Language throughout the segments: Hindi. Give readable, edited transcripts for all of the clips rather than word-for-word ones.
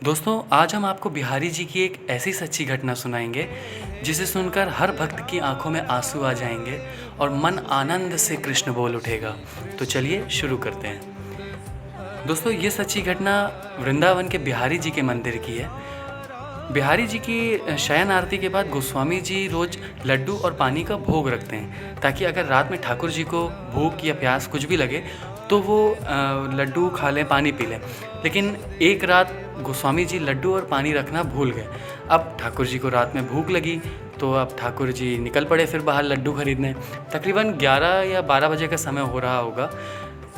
दोस्तों, आज हम आपको बिहारी जी की एक ऐसी सच्ची घटना सुनाएंगे जिसे सुनकर हर भक्त की आंखों में आंसू आ जाएंगे और मन आनंद से कृष्ण बोल उठेगा। तो चलिए शुरू करते हैं। दोस्तों, ये सच्ची घटना वृंदावन के बिहारी जी के मंदिर की है। बिहारी जी की शयन आरती के बाद गोस्वामी जी रोज़ लड्डू और पानी का भोग रखते हैं, ताकि अगर रात में ठाकुर जी को भूख या प्यास कुछ भी लगे तो वो लड्डू खा लें, पानी पी लें। लेकिन एक रात गोस्वामी जी लड्डू और पानी रखना भूल गए। अब ठाकुर जी को रात में भूख लगी, तो अब ठाकुर जी निकल पड़े फिर बाहर लड्डू खरीदने। तकरीबन 11 या 12 बजे का समय हो रहा होगा।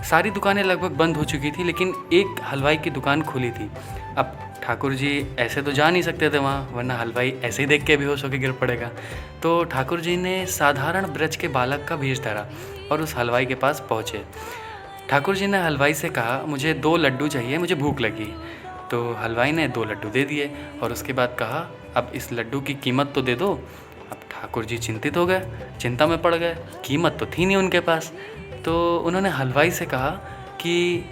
सारी दुकानें लगभग बंद हो चुकी थी, लेकिन एक हलवाई की दुकान खुली थी। अब ठाकुर जी ऐसे तो जा नहीं सकते थे वहाँ, वरना हलवाई ऐसे ही देख के बेहोश होकर गिर पड़ेगा। तो ठाकुर जी ने साधारण ब्रज के बालक का भेष धरा और उस हलवाई के पास पहुँचे। ठाकुर जी ने हलवाई से कहा, मुझे 2 लड्डू चाहिए, मुझे भूख लगी। तो हलवाई ने 2 लड्डू दे दिए और उसके बाद कहा, अब इस लड्डू की कीमत तो दे दो। अब ठाकुर जी चिंतित हो गए, चिंता में पड़ गए, कीमत तो थी नहीं उनके पास। तो उन्होंने हलवाई से कहा कि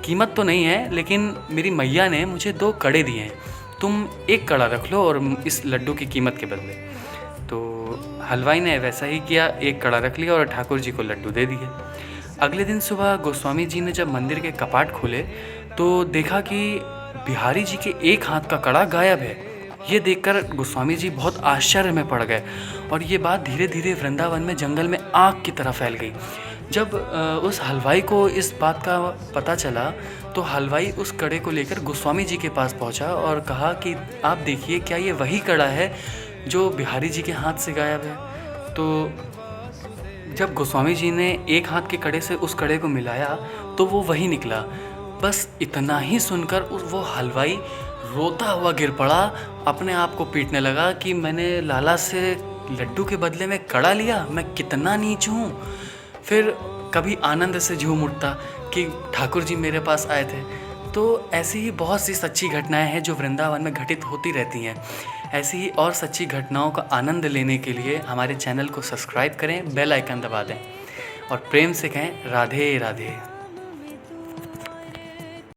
कीमत तो नहीं है, लेकिन मेरी मैया ने मुझे 2 कड़े दिए हैं, तुम 1 कड़ा रख लो और इस लड्डू की कीमत के बदले। तो हलवाई ने वैसा ही किया, 1 कड़ा रख लिया और ठाकुर जी को लड्डू दे दिए। अगले दिन सुबह गोस्वामी जी ने जब मंदिर के कपाट खोले तो देखा कि बिहारी जी के एक हाथ का कड़ा गायब है। ये देखकर गोस्वामी जी बहुत आश्चर्य में पड़ गए और ये बात धीरे धीरे वृंदावन में जंगल में आग की तरह फैल गई। जब उस हलवाई को इस बात का पता चला तो हलवाई उस कड़े को लेकर गोस्वामी जी के पास पहुंचा और कहा कि आप देखिए, क्या ये वही कड़ा है जो बिहारी जी के हाथ से गायब है। तो जब गोस्वामी जी ने एक हाथ के कड़े से उस कड़े को मिलाया तो वो वही निकला। बस इतना ही सुनकर वो हलवाई रोता हुआ गिर पड़ा, अपने आप को पीटने लगा कि मैंने लाला से लड्डू के बदले में कड़ा लिया, मैं कितना नीच हूँ। फिर कभी आनंद से झूम उठता कि ठाकुर जी मेरे पास आए थे। तो ऐसी ही बहुत सी सच्ची घटनाएं हैं जो वृंदावन में घटित होती रहती हैं। ऐसी ही और सच्ची घटनाओं का आनंद लेने के लिए हमारे चैनल को सब्सक्राइब करें, बेल आइकन दबा दें और प्रेम से कहें राधे राधे।